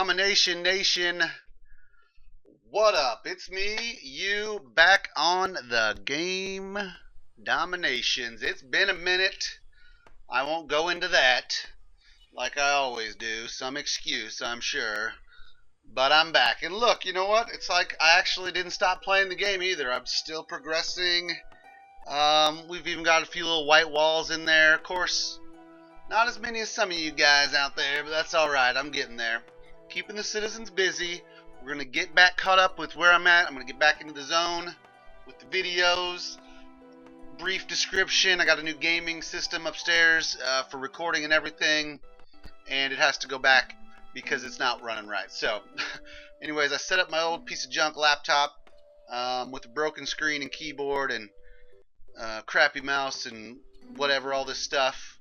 Domination Nation, what up? It's me, you, back on the game DomiNations. It's been a minute. I won't go into that like I always do. Some excuse, I'm sure. But I'm back. And look, you know what? It's like I actually didn't stop playing the game either. I'm still progressing. We've even got a few little white walls in there. Of course, not as many as some of you guys out there, but that's alright. I'm getting there. Keeping the citizens busy. We're going to get back caught up with where I'm at. I'm going to get back into the zone with the videos. Brief description. I got a new gaming system upstairs for recording and everything. And it has to go back because it's not running right. So, anyways, I set up my old piece of junk laptop with a broken screen and keyboard and crappy mouse and whatever, all this stuff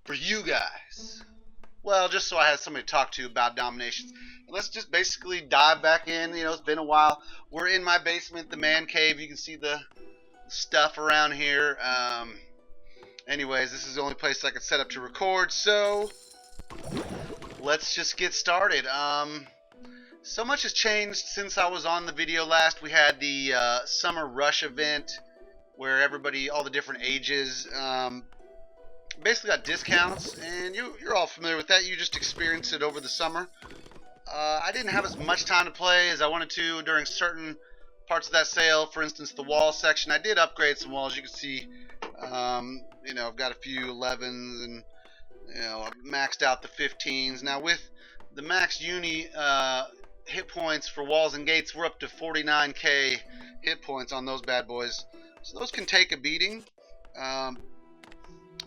for you guys. Well, just so I had somebody to talk to about DomiNations. And let's just basically dive back in. You know, it's been a while. We're in my basement, the man cave. You can see the stuff around here. Anyways, this is the only place I could set up to record. So, let's just get started. So much has changed since I was on the video last. We had the Summer Rush event where everybody, all the different ages, basically got discounts, and you're all familiar with that. You just experience it over the summer. I didn't have as much time to play as I wanted to during certain parts of that sale. For instance, the wall section. I did upgrade some walls. You can see, you know, I've got a few 11s, and you know, I've maxed out the 15s. Now with the max uni hit points for walls and gates, we're up to 49k hit points on those bad boys. So those can take a beating.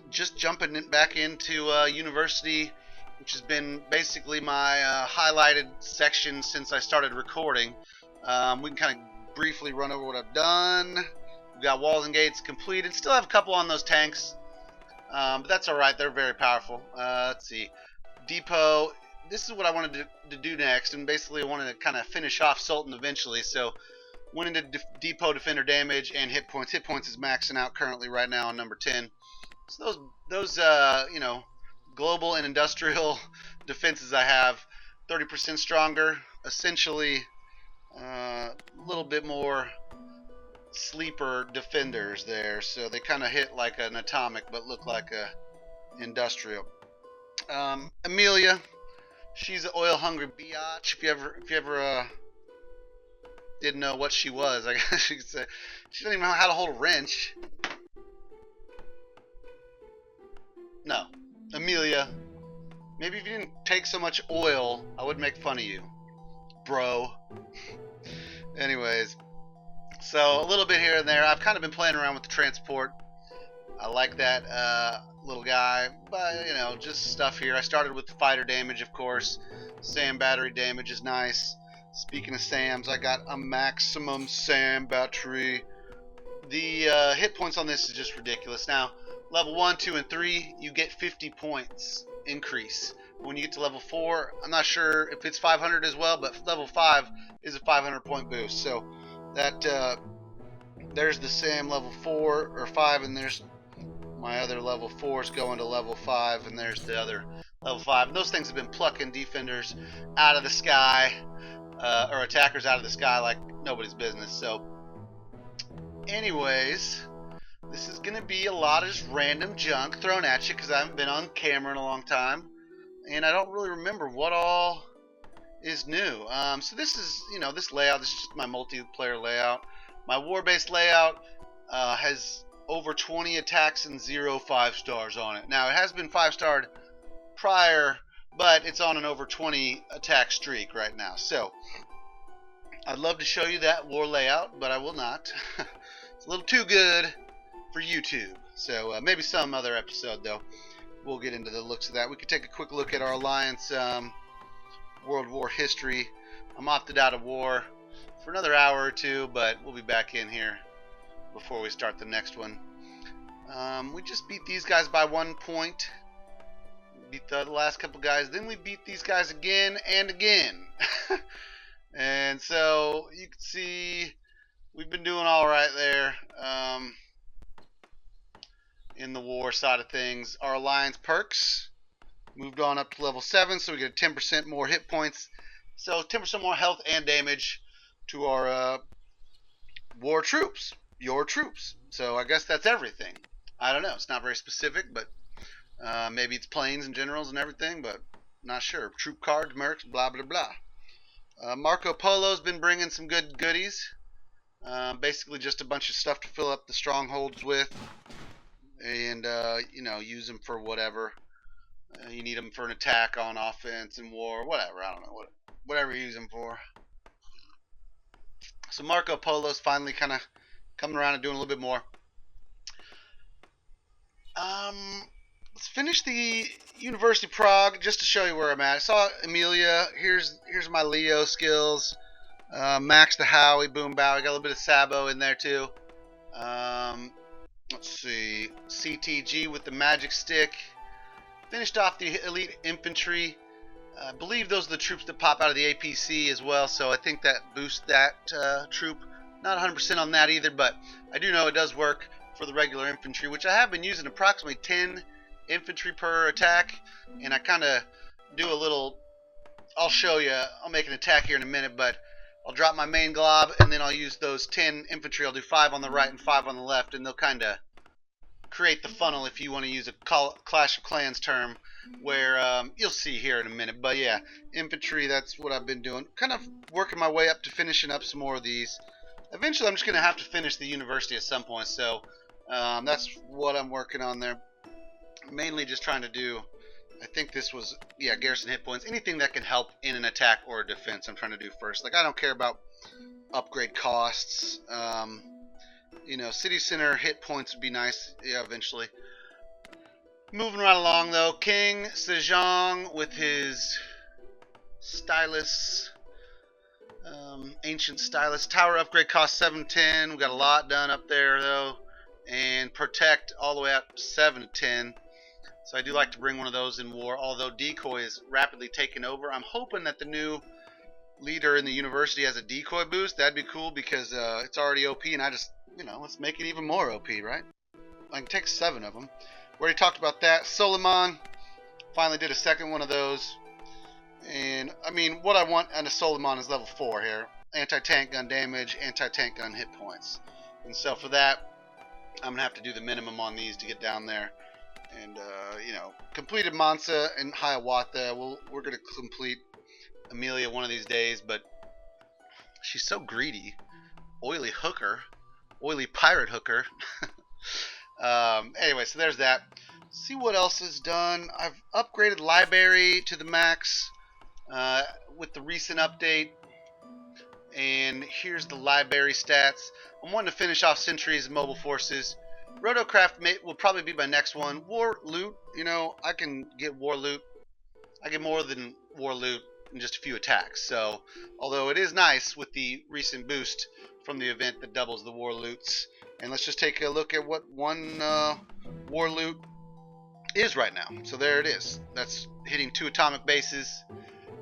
Just jumping back into university, which has been basically my highlighted section since I started recording. We can kind of briefly run over what I've done. We've got walls and gates completed. Still have a couple on those tanks, but that's alright. They're very powerful. Let's see. Depot. This is what I wanted to do next, and basically I wanted to kind of finish off Sultan eventually. So went into depot defender damage and hit points. Hit points is maxing out currently right now on number 10. So those you know, global and industrial defenses I have, 30% stronger, essentially a little bit more sleeper defenders there. So they kind of hit like an atomic but look like a industrial. Amelia, she's an oil-hungry biatch. If you ever didn't know what she was, I guess you could say. She doesn't even know how to hold a wrench. No, Amelia, maybe if you didn't take so much oil, I would make fun of you, bro. Anyways, so a little bit here and there. I've kind of been playing around with the transport. I like that little guy, but you know, just stuff here. I started with the fighter damage, of course. SAM battery damage is nice. Speaking of SAMs, I got a maximum SAM battery. The hit points on this is just ridiculous. Now, level 1, 2, and 3, you get 50 points increase. When you get to level 4, I'm not sure if it's 500 as well, but level 5 is a 500 point boost. So that there's the SAM level 4 or 5, and there's my other level 4s going to level 5, and there's the other level 5. And those things have been plucking defenders out of the sky, or attackers out of the sky like nobody's business. So anyways, this is going to be a lot of just random junk thrown at you because I haven't been on camera in a long time. And I don't really remember what all is new. So this is, you know, this layout, this is just my multiplayer layout. My war-based layout has over 20 attacks and 0 5-stars on it. Now, it has been 5-starred prior, but it's on an over 20 attack streak right now. So, I'd love to show you that war layout, but I will not. It's a little too good for YouTube. So maybe some other episode though we'll get into the looks of that. We could take a quick look at our alliance World War history. I'm opted out of war for another hour or two, but we'll be back in here before we start the next one. We just beat these guys by 1 point. Beat the last couple guys, then we beat these guys again and again. And so you can see we've been doing all right there. In the war side of things. Our alliance perks, Moved on up to level 7, so we get 10% more hit points. So 10% more health and damage to our war troops. Your troops. So I guess that's everything. I don't know. It's not very specific, but maybe it's planes and generals and everything, but not sure. Troop cards, mercs, blah, blah, blah. Marco Polo's been bringing some good goodies. Basically just a bunch of stuff to fill up the strongholds with. And, you know, use them for whatever. You need them for an attack on offense and war, whatever. I don't know. Whatever you use them for. So Marco Polo's finally kind of coming around and doing a little bit more. Let's finish the University of Prague just to show you where I'm at. I saw Emilia. Here's my Leo skills. Max the Howie, boom bow. I got a little bit of Sabo in there too. Let's see. CTG with the magic stick. Finished off the elite infantry. I believe those are the troops that pop out of the APC as well, so I think that boosts that troop. Not 100% on that either, but I do know it does work for the regular infantry, which I have been using approximately 10 infantry per attack, and I kind of do a little, I'll show you, I'll make an attack here in a minute, but I'll drop my main glob, and then I'll use those 10 infantry. I'll do 5 on the right and 5 on the left, and they'll kind of create the funnel, if you want to use a Clash of Clans term, where you'll see here in a minute. But yeah, infantry, that's what I've been doing. Kind of working my way up to finishing up some more of these. Eventually, I'm just going to have to finish the university at some point, so that's what I'm working on there. Mainly just trying to do, I think this was, yeah, garrison hit points. Anything that can help in an attack or a defense, I'm trying to do first. Like, I don't care about upgrade costs. You know, city center hit points would be nice, yeah, eventually. Moving right along, though. King Sejong with his stylus, ancient stylus. Tower upgrade cost 710. We got a lot done up there, though. And protect all the way up 7 to 10. So I do like to bring one of those in war, although decoy is rapidly taking over. I'm hoping that the new leader in the university has a decoy boost. That'd be cool because it's already OP, and I just, you know, let's make it even more OP, right? I can take 7 of them. We already talked about that. Soliman finally did a second one of those. And, I mean, what I want on a Soliman is level 4 here. Anti-tank gun damage, anti-tank gun hit points. And so for that, I'm going to have to do the minimum on these to get down there. And, you know, completed Mansa and Hiawatha. We're going to complete Amelia one of these days, but she's so greedy. Oily hooker. Oily pirate hooker. Anyway, so there's that. See what else is done. I've upgraded library to the max with the recent update. And here's the library stats. I'm wanting to finish off sentries and mobile forces. Rotocraft will probably be my next one. War loot, you know, I can get war loot. I get more than war loot in just a few attacks. So, although it is nice with the recent boost from the event that doubles the war loots. And let's just take a look at what one war loot is right now. So there it is. That's hitting 2 atomic bases,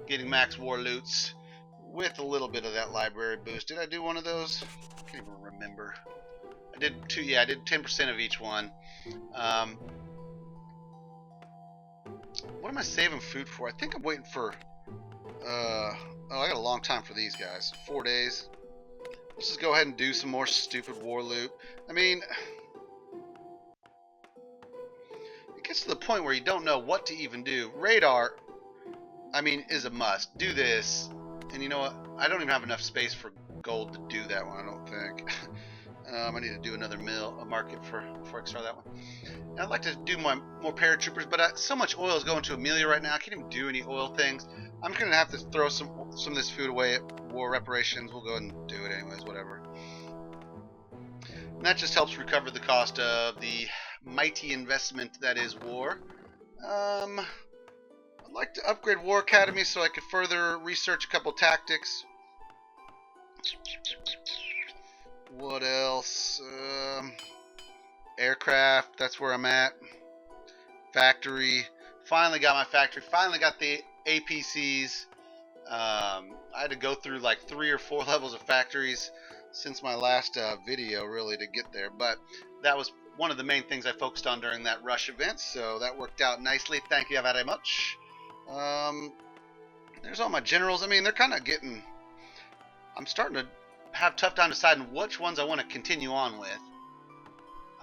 getting max war loots with a little bit of that library boost. Did I do one of those? I can't even remember. I did 2. Yeah, I did 10% of each one. What am I saving food for? I think I'm waiting for. Oh, I got a long time for these guys. 4 days. Let's just go ahead and do some more stupid war loot. I mean, it gets to the point where you don't know what to even do. Radar, I mean, is a must. Do this. And you know what? I don't even have enough space for gold to do that one, I don't think. I need to do another a market before I can start that one. And I'd like to do more paratroopers, but so much oil is going to Amelia right now. I can't even do any oil things. I'm going to have to throw some of this food away at war reparations. We'll go ahead and do it anyways, whatever. And that just helps recover the cost of the mighty investment that is war. I'd like to upgrade War Academy so I could further research a couple tactics. What else? Aircraft, that's where I'm at. Factory. Finally got my factory. Finally got the APCs. I had to go through like 3 or 4 levels of factories since my last video, really, to get there. But that was one of the main things I focused on during that rush event, so that worked out nicely. Thank you very much. There's all my generals. I mean, they're kind of getting... I'm starting to have a tough time deciding which ones I want to continue on with.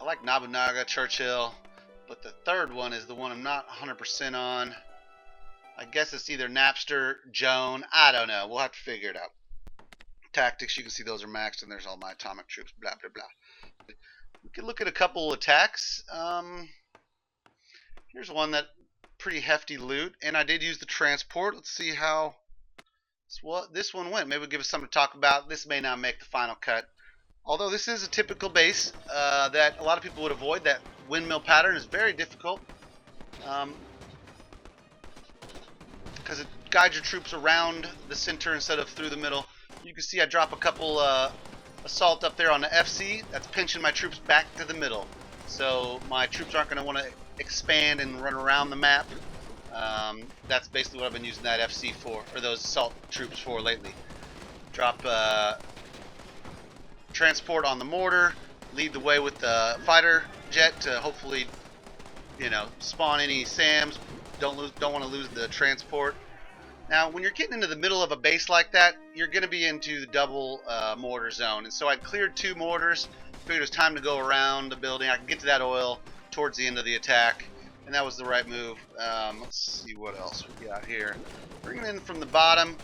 I like Nobunaga, Churchill, but the third one is the one I'm not 100% on. I guess it's either Napster, Joan, I don't know. We'll have to figure it out. Tactics, you can see those are maxed, and there's all my atomic troops, blah, blah, blah. We could look at a couple attacks. Here's one that pretty hefty loot, and I did use the transport. Let's see how this one went. Maybe we'll give us something to talk about. This may not make the final cut. Although this is a typical base that a lot of people would avoid. That windmill pattern is very difficult because it guides your troops around the center instead of through the middle. You can see I drop a couple assault up there on the FC. That's pinching my troops back to the middle. So my troops aren't going to want to expand and run around the map. That's basically what I've been using that FC for, or those assault troops for lately. Drop transport on the mortar, lead the way with the fighter jet to hopefully, you know, spawn any SAMs. Don't want to lose the transport. Now, when you're getting into the middle of a base like that, you're going to be into the double mortar zone. And so I'd cleared 2 mortars, figured it was time to go around the building. I can get to that oil towards the end of the attack, and that was the right move. Let's see what else we got here. Bringing in from the bottom,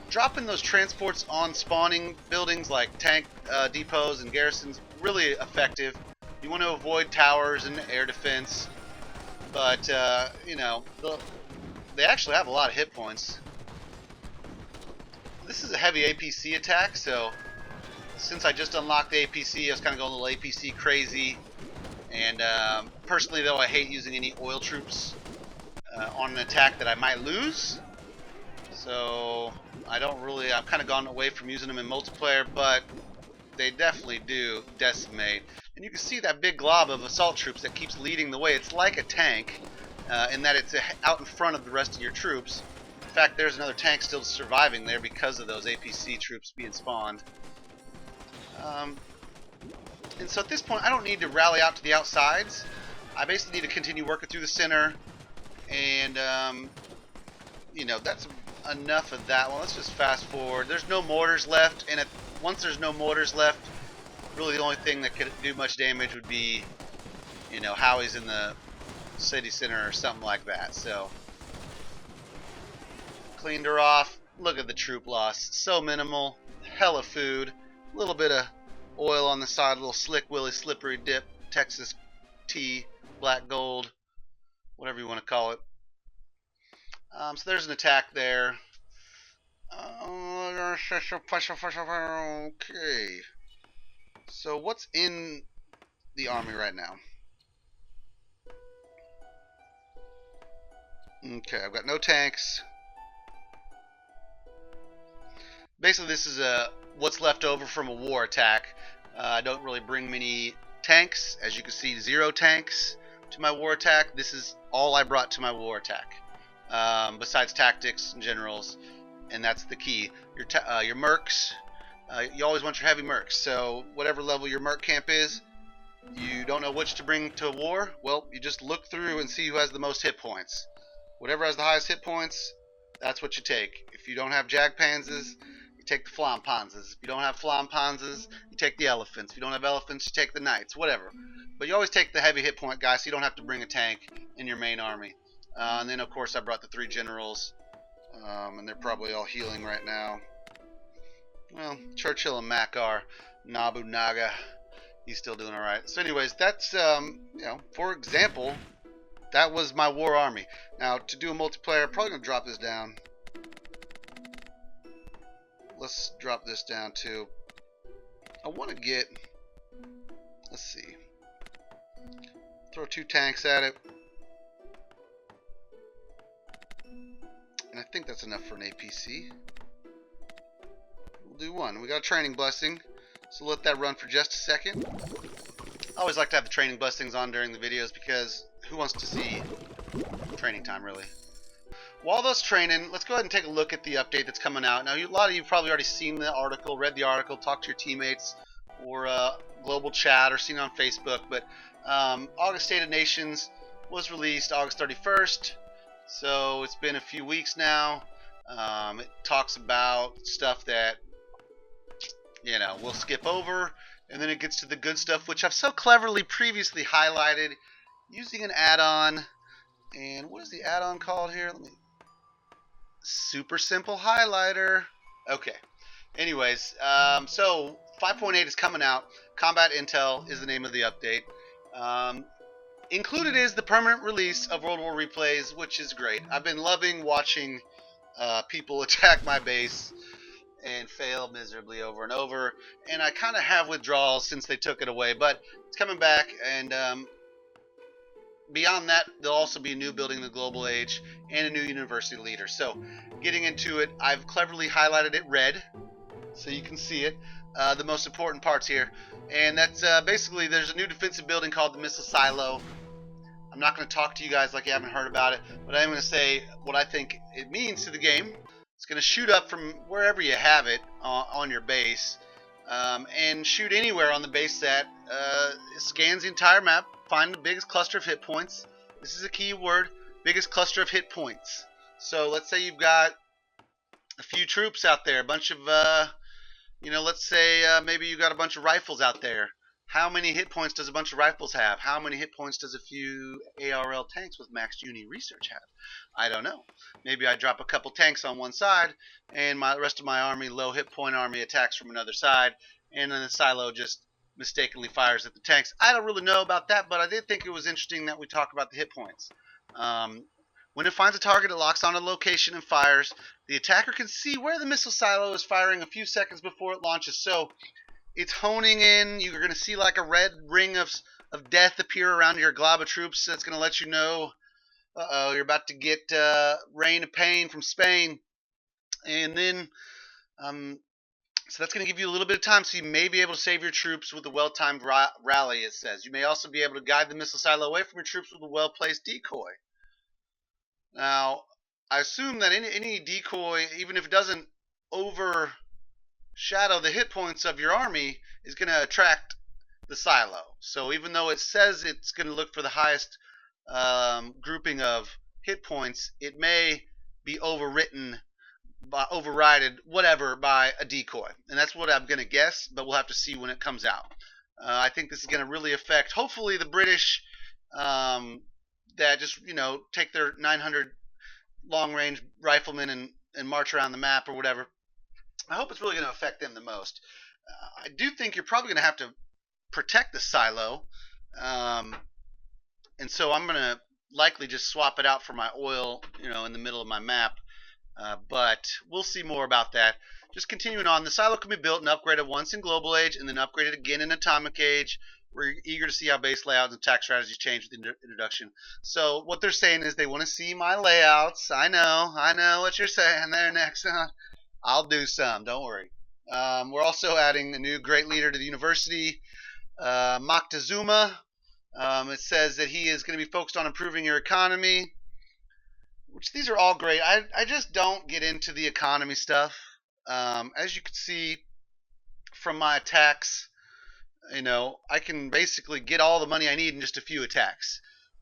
dropping those transports on spawning buildings like tank depots and garrisons, really effective. You want to avoid towers and air defense, but you know, they actually have a lot of hit points. This is a heavy APC attack, so since I just unlocked the APC, I was kind of going a little APC crazy. And personally, though, I hate using any oil troops on an attack that I might lose. So I've kind of gone away from using them in multiplayer, but they definitely do decimate. And you can see that big glob of assault troops that keeps leading the way. It's like a tank. In that it's out in front of the rest of your troops. In fact, there's another tank still surviving there because of those APC troops being spawned. And so at this point, I don't need to rally out to the outsides. I basically need to continue working through the center. And, you know, that's enough of that one. Let's just fast forward. There's no mortars left. And once there's no mortars left, really the only thing that could do much damage would be, you know, Howie's in the city center or something like that. So cleaned her off. Look at the troop loss, so minimal. Hella food, a little bit of oil on the side, a little slick willy slippery dip, Texas tea, black gold, whatever you want to call it. So there's an attack there. Okay, so what's in the army right now? Okay, I've got no tanks. Basically, this is what's left over from a war attack. I don't really bring many tanks. As you can see, 0 tanks to my war attack. This is all I brought to my war attack, besides tactics and generals, and that's the key. Your mercs, you always want your heavy mercs. So whatever level your merc camp is, you don't know which to bring to war. Well, you just look through and see who has the most hit points. Whatever has the highest hit points, that's what you take. If you don't have Jagdpanzers, you take the Flampanzers. If you don't have Flampanzers, you take the elephants. If you don't have elephants, you take the knights, whatever. But you always take the heavy hit point guys, so you don't have to bring a tank in your main army. And then, of course, I brought the 3 generals, and they're probably all healing right now. Well, Churchill and Mac are. Nobunaga, he's still doing all right. So anyways, that's, you know, for example, that was my war army. Now, to do a multiplayer, I'm probably going to drop this down. Let's drop this down too. I want to get, let's see, throw 2 tanks at it. And I think that's enough for an APC. We'll do 1. We got a training blessing, so let that run for just a second. I always like to have the training blessings on during the videos because who wants to see training time, really? While that's training, let's go ahead and take a look at the update that's coming out. Now, a lot of you have probably already seen the article, read the article, talked to your teammates, or global chat or seen on Facebook. But August State of Nations was released August 31st, so it's been a few weeks now. It talks about stuff that we'll skip over, and then it gets to the good stuff, which I've so cleverly previously highlighted using an add-on. And what is the add-on called here? Let me. Super simple highlighter. Okay. Anyways, so 5.8 is coming out. Combat Intel is the name of the update. Included is the permanent release of World War replays, which is great. I've been loving watching people attack my base and fail miserably over and over, and I kind of have withdrawals since they took it away, but it's coming back. And beyond that, there'll also be a new building the global age and a new university leader. So getting into it, I've cleverly highlighted it red so you can see it, the most important parts here. And that's basically, there's a new defensive building called the missile silo. I'm not going to talk to you guys like you haven't heard about it, but I'm going to say what I think it means to the game. It's going to shoot up from wherever you have it on your base, and shoot anywhere on the base that scans the entire map. Find the biggest cluster of hit points. This is a key word, biggest cluster of hit points. So let's say you've got a few troops out there, a bunch of, let's say maybe you got a bunch of rifles out there. How many hit points does a bunch of rifles have? How many hit points does a few ARL tanks with max uni research have? I don't know. Maybe I drop a couple tanks on one side, and the rest of my army, low hit point army, attacks from another side, and then the silo just mistakenly fires at the tanks. I don't really know about that, but I did think it was interesting that we talk about the hit points. When it finds a target, it locks on a location and fires. The attacker can see where the missile silo is firing a few seconds before it launches. So it's honing in. You're going to see like a red ring of death appear around your glob of troops. That's going to let you know, you're about to get rain of pain from Spain. And then, so that's going to give you a little bit of time, so you may be able to save your troops with a well-timed rally, it says. You may also be able to guide the missile silo away from your troops with a well-placed decoy. Now, I assume that any decoy, even if it doesn't overshadow the hit points of your army, is going to attract the silo. So even though it says it's going to look for the highest grouping of hit points, it may be overridden by a decoy. And that's what I'm going to guess, but we'll have to see when it comes out. I think this is going to really affect, hopefully, the British that just, take their 900 long-range riflemen and march around the map or whatever. I hope it's really going to affect them the most. I do think you're probably going to have to protect the silo. And so I'm going to likely just swap it out for my oil, in the middle of my map. But we'll see more about that. Just continuing on, the silo can be built and upgraded once in Global Age and then upgraded again in Atomic Age. We're eager to see how base layouts and attack strategies change with the introduction. So what they're saying is they want to see my layouts. I know what you're saying there, Nexon. I'll do some, don't worry. We're also adding a new great leader to the university, Moctezuma. It says that he is going to be focused on improving your economy, which these are all great. I just don't get into the economy stuff. As you can see from my attacks, I can basically get all the money I need in just a few attacks.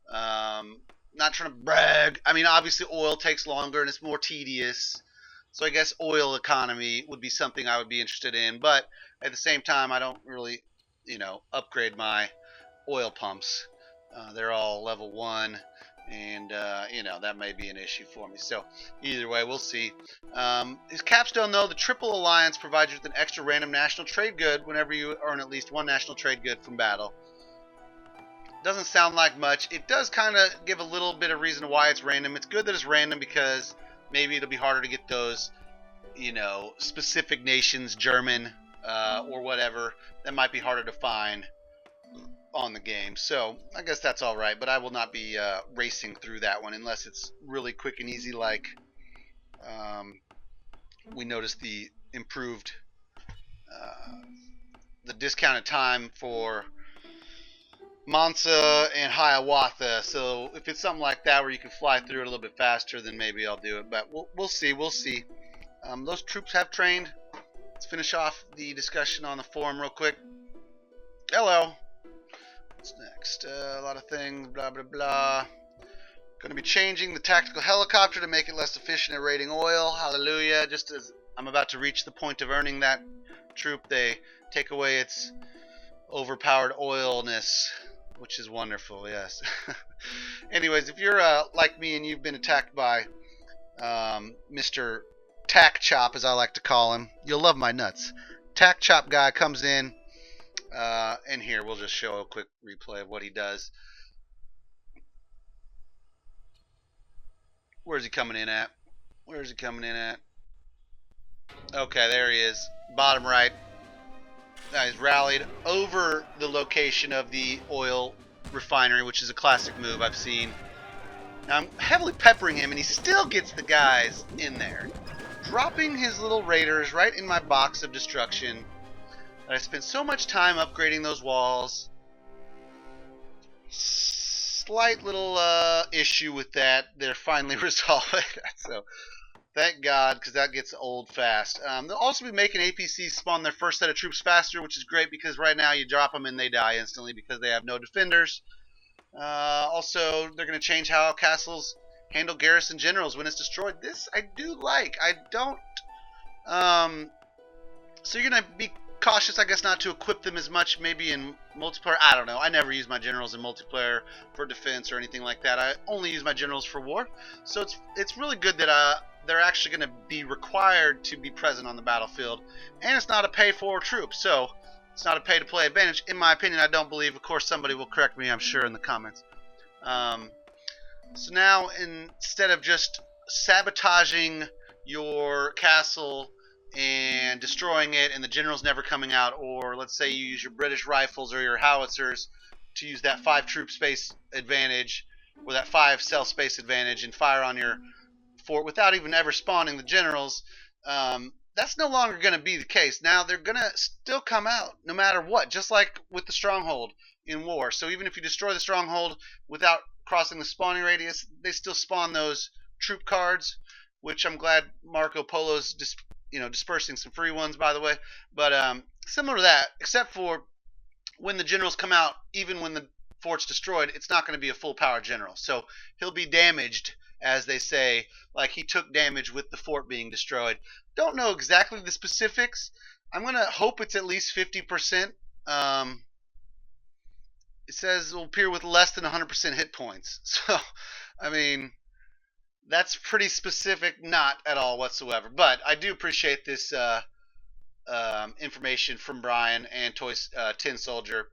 Not trying to brag. I mean, obviously oil takes longer and it's more tedious. So I guess oil economy would be something I would be interested in. But at the same time, I don't really, upgrade my oil pumps. They're all level 1. And, that may be an issue for me. So, either way, we'll see. His capstone, though, the Triple Alliance provides you with an extra random national trade good whenever you earn at least one national trade good from battle. Doesn't sound like much. It does kind of give a little bit of reason why it's random. It's good that it's random because maybe it'll be harder to get those, specific nations, German or whatever, that might be harder to find on the game. So I guess that's all right, but I will not be racing through that one unless it's really quick and easy, like we noticed the improved the discounted time for Mansa and Hiawatha. So if it's something like that where you can fly through it a little bit faster, then maybe I'll do it, but we'll see. Those troops have trained. Let's finish off the discussion on the forum real quick. Hello. What's next? A lot of things, blah, blah, blah. Going to be changing the tactical helicopter to make it less efficient at raiding oil. Hallelujah. Just as I'm about to reach the point of earning that troop, they take away its overpowered oilness, which is wonderful, yes. Anyways, if you're like me and you've been attacked by Mr. Tack Chop, as I like to call him, you'll love my nuts. Tack Chop guy comes in, and here we'll just show a quick replay of what he does. Where's he coming in at? Where's he coming in at? Okay, there he is. Bottom right. He's rallied over the location of the oil refinery, which is a classic move I've seen. Now I'm heavily peppering him, and he still gets the guys in there. Dropping his little raiders right in my box of destruction. I spent so much time upgrading those walls. Slight little issue with that. They're finally resolving. So thank God, because that gets old fast. They'll also be making APCs spawn their first set of troops faster, which is great because right now you drop them and they die instantly because they have no defenders. Also, they're going to change how castles handle garrison generals when it's destroyed. This I do like. I don't. So you're going to be cautious, I guess, not to equip them as much maybe in multiplayer. I don't know. I never use my generals in multiplayer for defense or anything like that. I only use my generals for war. So it's really good that they're actually going to be required to be present on the battlefield. And it's not a pay-for troop. So it's not a pay-to-play advantage. In my opinion, I don't believe. Of course, somebody will correct me, I'm sure, in the comments. So now, instead of just sabotaging your castle and destroying it and the general's never coming out, or let's say you use your British rifles or your howitzers to use that 5 troop space advantage or that 5 cell space advantage and fire on your fort without even ever spawning the generals, that's no longer going to be the case. Now they're going to still come out no matter what, just like with the stronghold in war. So even if you destroy the stronghold without crossing the spawning radius, they still spawn those troop cards, which I'm glad Marco Polo's dispersing some free ones, by the way. But similar to that, except for when the generals come out, even when the fort's destroyed, it's not going to be a full power general. So he'll be damaged, as they say, like he took damage with the fort being destroyed. Don't know exactly the specifics. I'm going to hope it's at least 50%. It says it will appear with less than 100% hit points. So, I mean, that's pretty specific, not at all whatsoever. But I do appreciate this information from Brian and Tin Soldier.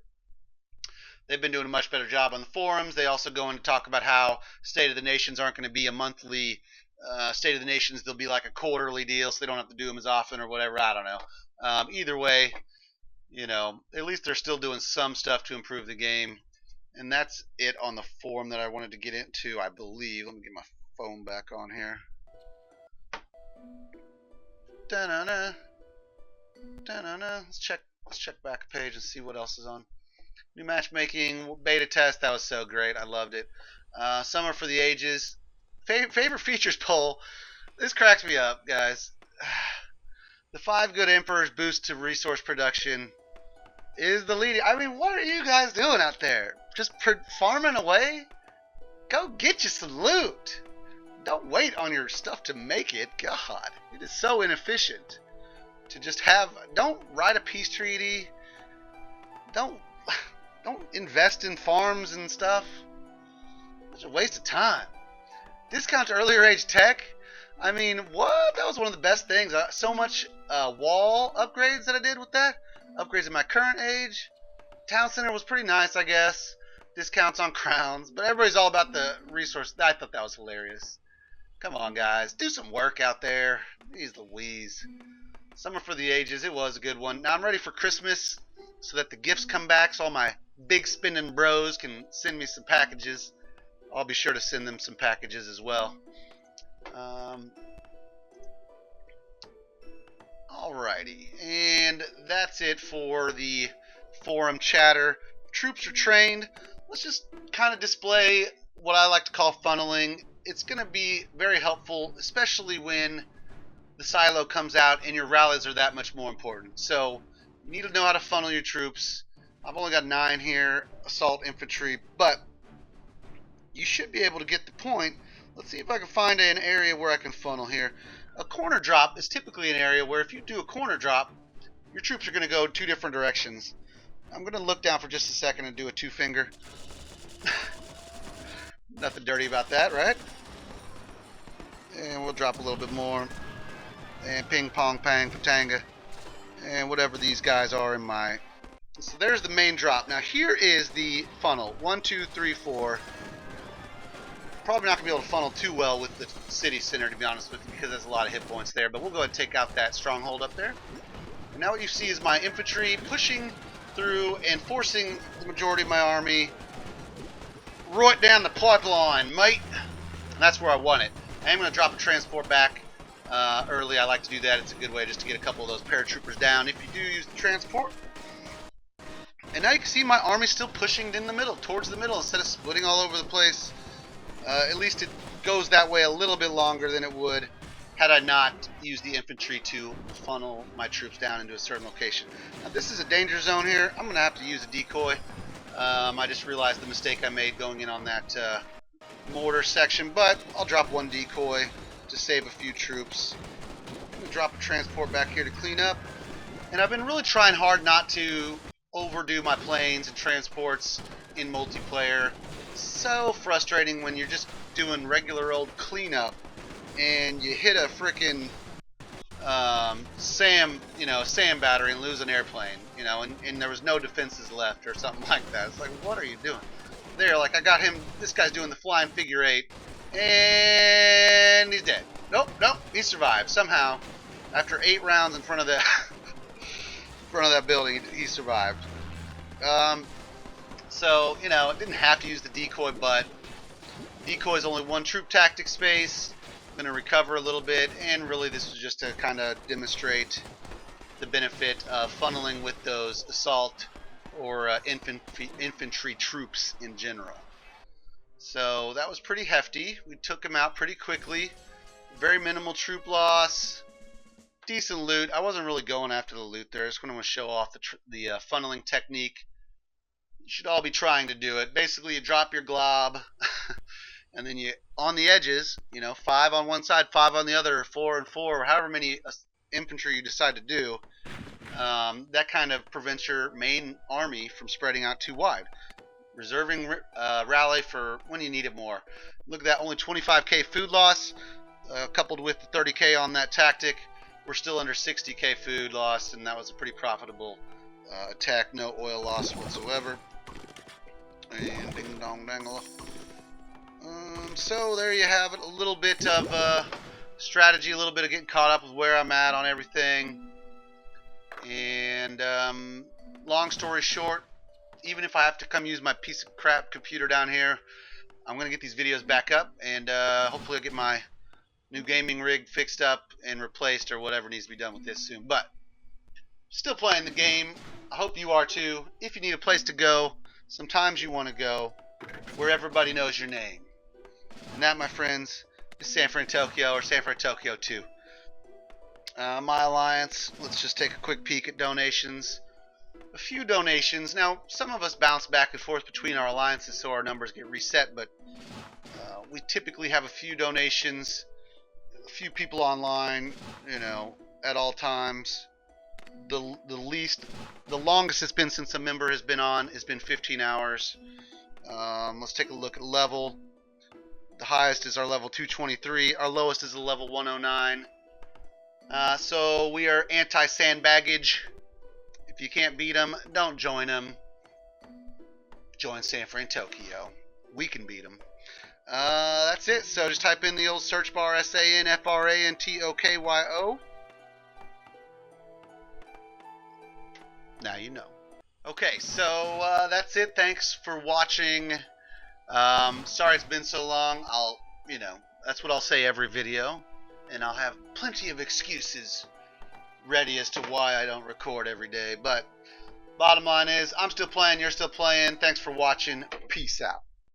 They've been doing a much better job on the forums. They also go in to talk about how State of the Nations aren't going to be a monthly State of the Nations. They'll be like a quarterly deal, so they don't have to do them as often or whatever. I don't know. Either way, at least they're still doing some stuff to improve the game. And that's it on the forum that I wanted to get into, I believe. Let me get my phone back on here. Da-na-na. Da-na-na. Let's check back a page and see what else is on. New matchmaking beta test. That was so great. I loved it. Summer for the ages. Favorite features poll. This cracks me up, guys. The 5 good emperors boost to resource production is the leading. I mean, what are you guys doing out there? Just farming away? Go get you some loot. Don't wait on your stuff to make it. God, it is so inefficient to just have. Don't write a peace treaty. Don't invest in farms and stuff. It's a waste of time. Discount to earlier age tech. I mean, what? That was one of the best things. So much wall upgrades that I did with that. Upgrades in my current age. Town center was pretty nice, I guess. Discounts on crowns. But everybody's all about the resource. I thought that was hilarious. Come on, guys. Do some work out there. Jeez Louise. Summer for the ages. It was a good one. Now I'm ready for Christmas so that the gifts come back so all my big spending bros can send me some packages. I'll be sure to send them some packages as well. Alrighty. And that's it for the forum chatter. Troops are trained. Let's just kind of display what I like to call funneling. It's going to be very helpful, especially when the silo comes out and your rallies are that much more important. So you need to know how to funnel your troops. I've only got 9 here, assault infantry, but you should be able to get the point. Let's see if I can find an area where I can funnel here. A corner drop is typically an area where if you do a corner drop, your troops are going to go 2 different directions. I'm going to look down for just a second and do a 2-finger. Nothing dirty about that, right? And we'll drop a little bit more. And ping pong pang patanga. And whatever these guys are in my... So there's the main drop. Now here is the funnel. 1, 2, 3, 4. Probably not going to be able to funnel too well with the city center, to be honest with you, because there's a lot of hit points there. But we'll go ahead and take out that stronghold up there. And now what you see is my infantry pushing through and forcing the majority of my army right down the plot line, mate. And that's where I want it. I am going to drop a transport back early. I like to do that. It's a good way just to get a couple of those paratroopers down if you do use the transport. And now you can see my army still pushing in the middle, towards the middle, instead of splitting all over the place. At least it goes that way a little bit longer than it would had I not used the infantry to funnel my troops down into a certain location. Now this is a danger zone here. I'm going to have to use a decoy. I just realized the mistake I made going in on that mortar section, but I'll drop 1 decoy to save a few troops. I'm going to drop a transport back here to clean up. And I've been really trying hard not to overdo my planes and transports in multiplayer. So frustrating when you're just doing regular old cleanup and you hit a frickin' SAM battery and lose an airplane, and there was no defenses left or something like that. It's like, what are you doing? There, like I got him. This guy's doing the flying figure 8, and he's dead. Nope, he survived somehow. After 8 rounds in front of the front of that building, he survived. So, it didn't have to use the decoy, but decoy is only 1 troop tactic space. I'm going to recover a little bit, and really this was just to kind of demonstrate the benefit of funneling with those assault or infantry troops in general. So that was pretty hefty. We took him out pretty quickly. Very minimal troop loss. Decent loot. I wasn't really going after the loot there. I just want to show off the funneling technique. You should all be trying to do it. Basically, you drop your glob, and then you, on the edges, 5 on one side, 5 on the other, 4 and 4, however many infantry you decide to do. That kind of prevents your main army from spreading out too wide. Reserving rally for when you need it more. Look at that, only 25k food loss, coupled with the 30k on that tactic. We're still under 60k food loss, and that was a pretty profitable attack. No oil loss whatsoever. And ding dong dangle. So there you have it. A little bit of strategy, a little bit of getting caught up with where I'm at on everything. And long story short, even if I have to come use my piece of crap computer down here, I'm going to get these videos back up, and hopefully I'll get my new gaming rig fixed up and replaced or whatever needs to be done with this soon. But still playing the game. I hope you are too. If you need a place to go, sometimes you want to go where everybody knows your name. And that, my friends, is Sanford Tokyo, or Sanford Tokyo 2. My alliance, let's just take a quick peek at donations. A few donations. Now, some of us bounce back and forth between our alliances so our numbers get reset, but we typically have a few donations, a few people online, at all times. The longest it's been since a member has been on has been 15 hours. Let's take a look at level. The highest is our level 223. Our lowest is a level 109. So we are anti-sandbaggage. If you can't beat them, don't join them. Join Sanford Tokyo. We can beat them. That's it. So just type in the old search bar SANFRANTOKYO. Now you know. Okay, so that's it. Thanks for watching. Sorry it's been so long. That's what I'll say every video, and I'll have plenty of excuses ready as to why I don't record every day. But bottom line is, I'm still playing, you're still playing. Thanks for watching. Peace out.